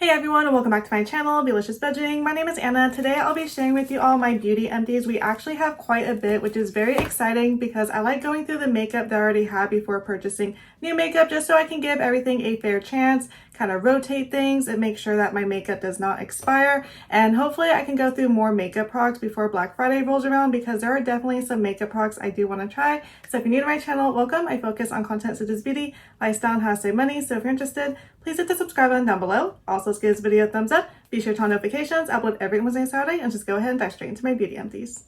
Hey everyone, and welcome back to my channel, Delicious Budgeting. My name is Anna. Today I'll be sharing with you all my beauty empties. We actually have quite a bit, which is very exciting because I like going through the makeup that I already had before purchasing new makeup, just so I can give everything a fair chance, kind of rotate things and make sure that my makeup does not expire. And hopefully I can go through more makeup products before Black Friday rolls around, because there are definitely some makeup products I do want to try. So if you're new to my channel, welcome. I focus on content such as beauty, lifestyle, and how to save money. So if you're interested, please hit the subscribe button down below. Also, let's give this video a thumbs up. Be sure to turn on notifications. I upload every Wednesday and Saturday, and just go ahead and dive straight into my beauty empties.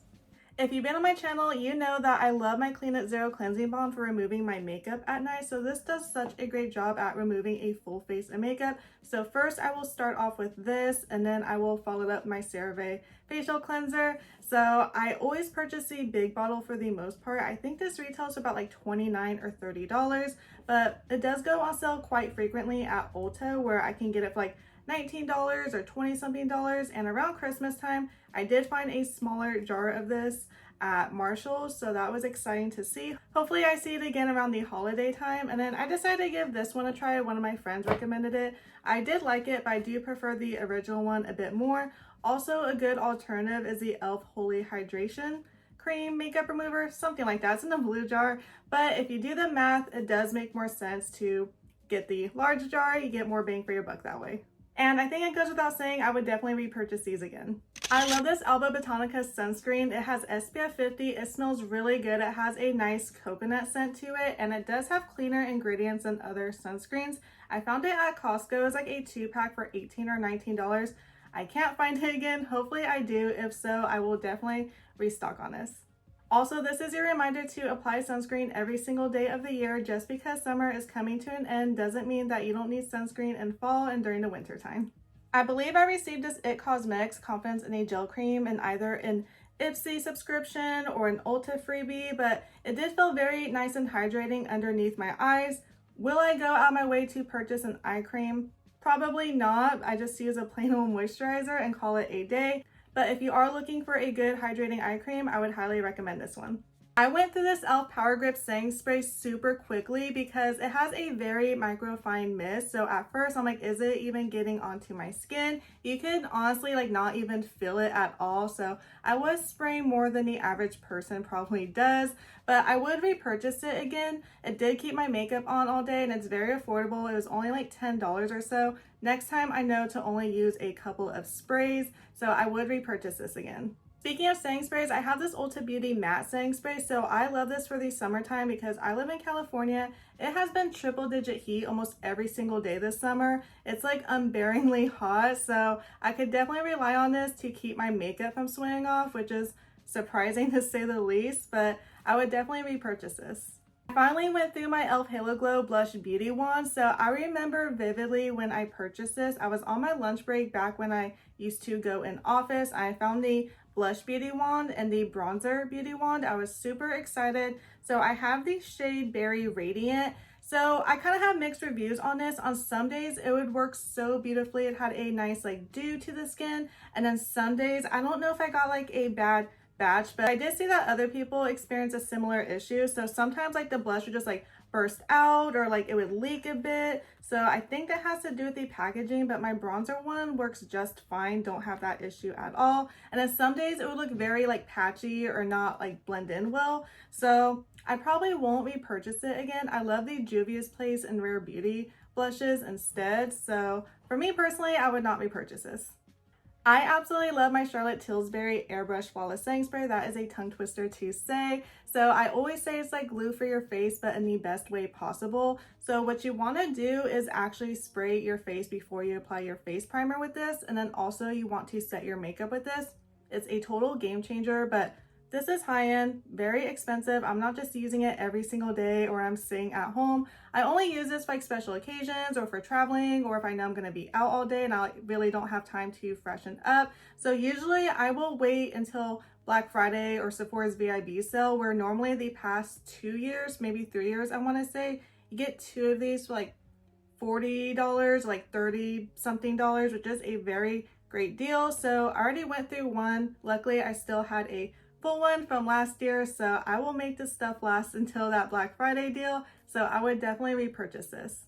If you've been on my channel, you know that I love my Clean It Zero Cleansing Balm for removing my makeup at night. So this does such a great job at removing a full face of makeup. So first I will start off with this, and then I will follow it up with my CeraVe facial cleanser. So I always purchase the big bottle for the most part. I think this retails about like $29 or $30, but it does go on sale quite frequently at Ulta, where I can get it for like $19 or 20 something dollars. And around Christmas time I did find a smaller jar of this at Marshall's, so that was exciting to see. Hopefully I see it again around the holiday time. And then I decided to give this one a try. One of my friends recommended it. I did like it, but I do prefer the original one a bit more. Also, a good alternative is the e.l.f. Holy Hydration Cream Makeup Remover, something like that. It's in a blue jar, but if you do the math, it does make more sense to get the large jar. You get more bang for your buck that way. And I think it goes without saying, I would definitely repurchase these again. I love this Alba Botanica sunscreen. It has SPF 50. It smells really good. It has a nice coconut scent to it, and it does have cleaner ingredients than other sunscreens. I found it at Costco. It was like a 2-pack for $18 or $19. I can't find it again. Hopefully I do. If so, I will definitely restock on this. Also, this is your reminder to apply sunscreen every single day of the year. Just because summer is coming to an end doesn't mean that you don't need sunscreen in fall and during the winter time. I believe I received this IT Cosmetics Confidence in a Gel Cream in either an Ipsy subscription or an Ulta freebie, but it did feel very nice and hydrating underneath my eyes. Will I go out my way to purchase an eye cream? Probably not. I just use a plain old moisturizer and call it a day. But if you are looking for a good hydrating eye cream, I would highly recommend this one. I went through this e.l.f. Power Grip Setting Spray super quickly because it has a very microfine mist. So at first I'm like, is it even getting onto my skin? You could honestly like not even feel it at all. So I was spraying more than the average person probably does, but I would repurchase it again. It did keep my makeup on all day, and it's very affordable. It was only like $10 or so. Next time I know to only use a couple of sprays, so I would repurchase this again. Speaking of setting sprays, I have this Ulta Beauty matte setting spray. So I love this for the summertime because I live in California. It has been triple-digit heat almost every single day this summer. It's like unbearingly hot, so I could definitely rely on this to keep my makeup from swaying off, which is surprising to say the least, but I would definitely repurchase this. I finally went through my e.l.f. Halo Glow Blush Beauty Wand. So I remember vividly when I purchased this. I was on my lunch break back when I used to go in office. I found the Blush Beauty Wand and the Bronzer Beauty Wand. I was super excited. So I have the shade Berry Radiant. So I kind of have mixed reviews on this. On some days it would work so beautifully. It had a nice like dew to the skin. And then some days, I don't know if I got like a bad batch, but I did see that other people experience a similar issue. So sometimes like the blush would just like burst out, or like it would leak a bit. So I think that has to do with the packaging, but my bronzer one works just fine. Don't have that issue at all. And then some days it would look very like patchy or not like blend in well. So I probably won't repurchase it again. I love the Juvia's Place and Rare Beauty blushes instead. So for me personally, I would not repurchase this. I absolutely love my Charlotte Tilbury Airbrush Flawless Setting Spray. That is a tongue twister to say. So I always say it's like glue for your face, but in the best way possible. So what you want to do is actually spray your face before you apply your face primer with this. And then also you want to set your makeup with this. It's a total game changer, but this is high-end, very expensive. I'm not just using it every single day or I'm staying at home. I only use this for like special occasions or for traveling, or if I know I'm gonna be out all day and I really don't have time to freshen up. So usually I will wait until Black Friday or Sephora's VIB sale, where normally the past 2 years, maybe 3 years, I wanna say, you get 2 of these for like $40, like 30 something dollars, which is a very great deal. So I already went through one. Luckily, I still had a full one from last year, so I will make this stuff last until that Black Friday deal. So I would definitely repurchase this.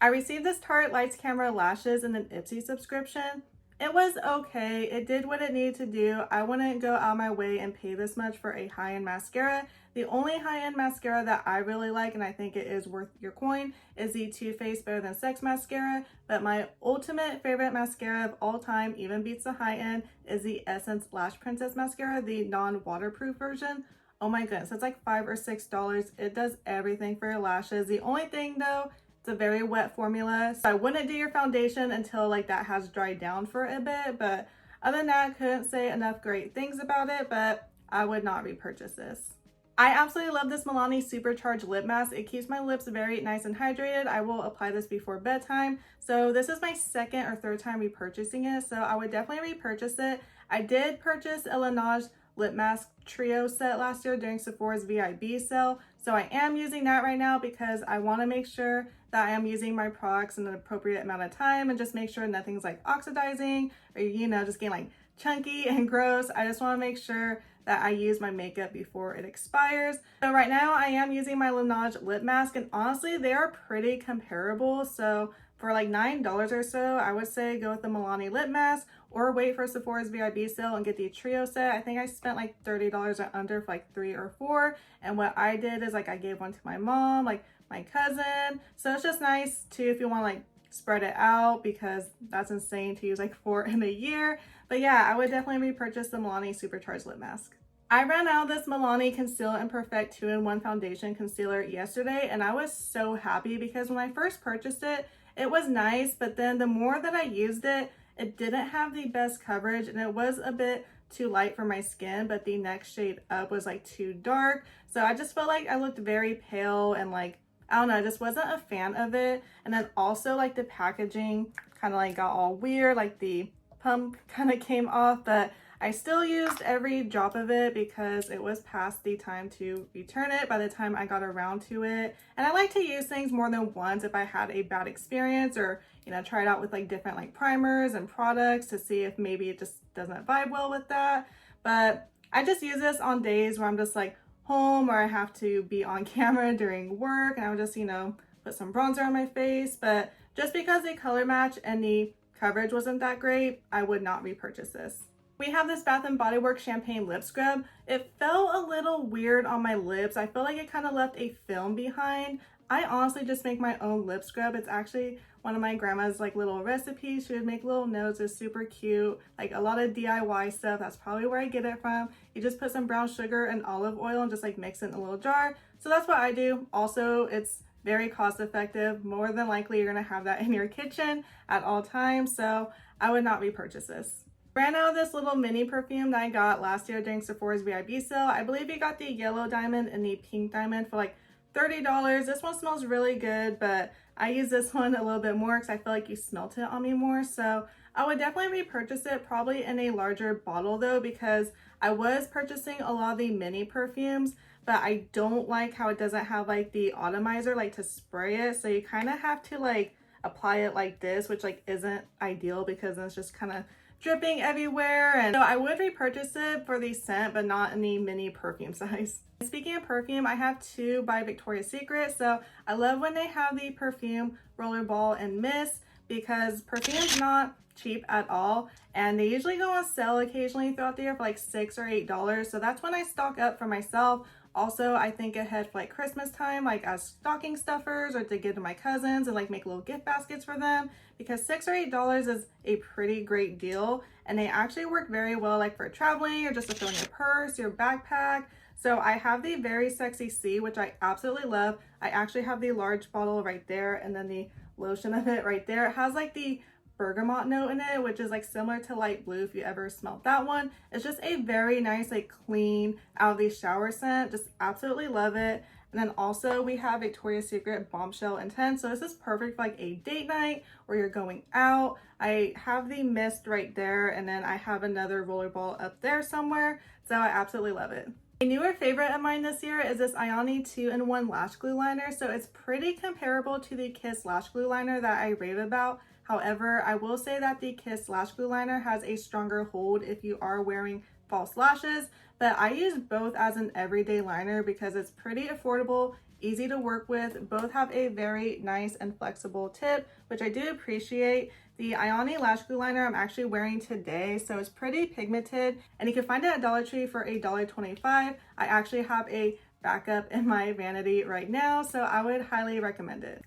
I received this Tarte Lights Camera Lashes in an Ipsy subscription. It was okay. It did what it needed to do. I wouldn't go out my way and pay this much for a high-end mascara. The only high-end mascara that I really like, and I think it is worth your coin, is the Too Faced Better Than Sex mascara. But my ultimate favorite mascara of all time, even beats the high-end, is the Essence Lash Princess mascara, the non-waterproof version. Oh my goodness, it's like $5 or $6. It does everything for your lashes. The only thing though, it's a very wet formula, so I wouldn't do your foundation until like that has dried down for a bit. But other than that, I couldn't say enough great things about it, but I would not repurchase this. I absolutely love this Milani Supercharged Lip Mask. It keeps my lips very nice and hydrated. I will apply this before bedtime. So this is my second or third time repurchasing it, so I would definitely repurchase it. I did purchase a Laneige lip mask trio set last year during Sephora's VIB sale, so I am using that right now because I want to make sure that I am using my products in an appropriate amount of time and just make sure nothing's like oxidizing or, you know, just getting like chunky and gross. I just want to make sure that I use my makeup before it expires. So right now I am using my Laneige lip mask, and honestly they are pretty comparable. So for like $9 or so, I would say go with the Milani lip mask or wait for Sephora's VIB sale and get the trio set. I think I spent like $30 or under for like 3 or 4. And what I did is like I gave one to my mom, like my cousin. So it's just nice too if you want to like spread it out, because that's insane to use like 4 in a year. But yeah, I would definitely repurchase the Milani Supercharged lip mask. I ran out of this Milani Conceal and Perfect 2-in-1 foundation concealer yesterday, and I was so happy because when I first purchased it, it was nice, but then the more that I used it, it didn't have the best coverage and it was a bit too light for my skin, but the next shade up was like too dark. So I just felt like I looked very pale and like, I don't know, I just wasn't a fan of it. And then also like the packaging kind of like got all weird, like the pump kind of came off, but I still used every drop of it because it was past the time to return it by the time I got around to it. And I like to use things more than once if I had a bad experience, or, you know, try it out with like different like primers and products to see if maybe it just doesn't vibe well with that. But I just use this on days where I'm just like home or I have to be on camera during work, and I would just, you know, put some bronzer on my face. But just because the color match and the coverage wasn't that great, I would not repurchase this. We have this Bath & Body Works Champagne Lip Scrub. It felt a little weird on my lips. I feel like it kind of left a film behind. I honestly just make my own lip scrub. It's actually one of my grandma's like little recipes. She would make little notes. It's super cute. Like a lot of DIY stuff. That's probably where I get it from. You just put some brown sugar and olive oil and just like mix it in a little jar. So that's what I do. Also, it's very cost effective. More than likely you're gonna have that in your kitchen at all times. So I would not repurchase this. Ran out of this little mini perfume that I got last year during Sephora's VIB sale. I believe you got the yellow diamond and the pink diamond for like $30. This one smells really good, but I use this one a little bit more because I feel like you smelt it on me more. So I would definitely repurchase it, probably in a larger bottle though, because I was purchasing a lot of the mini perfumes, but I don't like how it doesn't have like the atomizer like to spray it. So you kind of have to like apply it like this, which like isn't ideal because it's just kind of dripping everywhere. And so I would repurchase it for the scent, but not in the mini perfume size. Speaking of perfume, I have 2 by Victoria's Secret. So I love when they have the perfume rollerball and mist, because perfume's not cheap at all, and they usually go on sale occasionally throughout the year for like $6 or $8. So that's when I stock up for myself. Also, I think ahead for like Christmas time, like as stocking stuffers or to give to my cousins and like make little gift baskets for them, because $6 or $8 is a pretty great deal. And they actually work very well like for traveling or just to throw in your purse, your backpack. So I have the Very Sexy C, which I absolutely love. I actually have the large bottle right there, and then the lotion of it right there. It has like the bergamot note in it, which is like similar to light blue if you ever smelled that one. It's just a very nice, like clean out of the shower scent. Just absolutely love it. And then also we have Victoria's Secret Bombshell Intense. So this is perfect for like a date night where you're going out. I have the mist right there, and then I have another rollerball up there somewhere. So I absolutely love it. A newer favorite of mine this year is this Ioni 2-in-1 lash glue liner. So it's pretty comparable to the Kiss lash glue liner that I rave about. However, I will say that the Kiss lash glue liner has a stronger hold if you are wearing false lashes, but I use both as an everyday liner because it's pretty affordable easy to work with. Both have a very nice and flexible tip, which I do appreciate. The Ioni lash glue liner I'm actually wearing today, so it's pretty pigmented, and you can find it at Dollar Tree for $1.25. I actually have a backup in my vanity right now, so I would highly recommend it.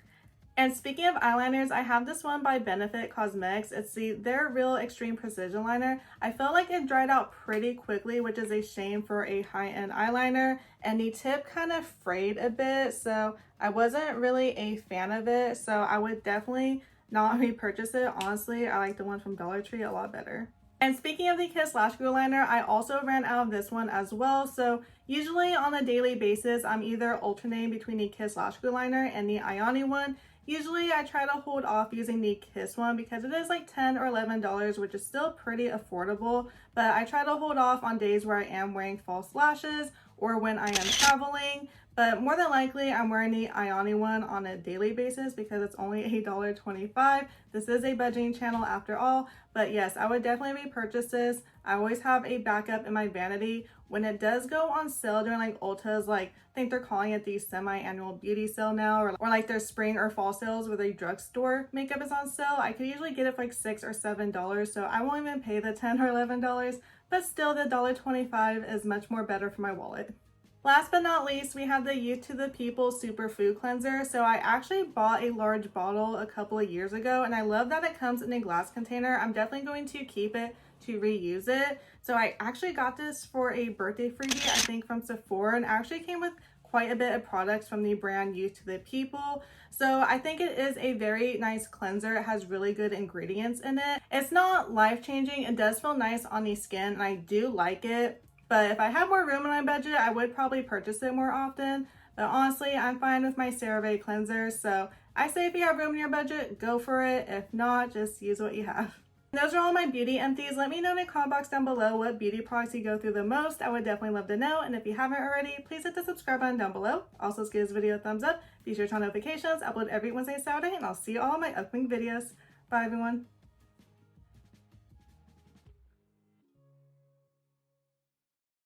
And speaking of eyeliners, I have this one by Benefit Cosmetics. It's their Real Extreme Precision Liner. I felt like it dried out pretty quickly, which is a shame for a high-end eyeliner. And the tip kind of frayed a bit, so I wasn't really a fan of it. So I would definitely not repurchase it. Honestly, I like the one from Dollar Tree a lot better. And speaking of the Kiss Lash Glue Liner, I also ran out of this one as well. So usually on a daily basis, I'm either alternating between the Kiss Lash Glue Liner and the Ioni one. Usually I try to hold off using the Kiss one because it is like $10 or $11, which is still pretty affordable. But I try to hold off on days where I am wearing false lashes or when I am traveling. But more than likely, I'm wearing the Ioni one on a daily basis because it's only $1.25. This is a budgeting channel after all. But yes, I would definitely repurchase this. I always have a backup in my vanity. When it does go on sale during like Ulta's, like I think they're calling it the semi-annual beauty sale now, or like their spring or fall sales where the drugstore makeup is on sale, I could usually get it for like $6 or $7. So I won't even pay the $10 or $11, but still the $1.25 is much more better for my wallet. Last but not least, we have the Youth to the People Superfood Cleanser. So I actually bought a large bottle a couple of years ago, and I love that it comes in a glass container. I'm definitely going to keep it to reuse it. So I actually got this for a birthday freebie, I think from Sephora, and actually came with quite a bit of products from the brand Youth to the People. So I think it is a very nice cleanser. It has really good ingredients in it. It's not life-changing. It does feel nice on the skin, and I do like it. But if I had more room in my budget, I would probably purchase it more often. But honestly, I'm fine with my CeraVe cleanser. So I say if you have room in your budget, go for it. If not, just use what you have. Those are all my beauty empties. Let me know in the comment box down below what beauty products you go through the most. I would definitely love to know. And if you haven't already, please hit the subscribe button down below. Also, give this video a thumbs up. Be sure to turn on notifications. I upload every Wednesday and Saturday. And I'll see you all in my upcoming videos. Bye, everyone.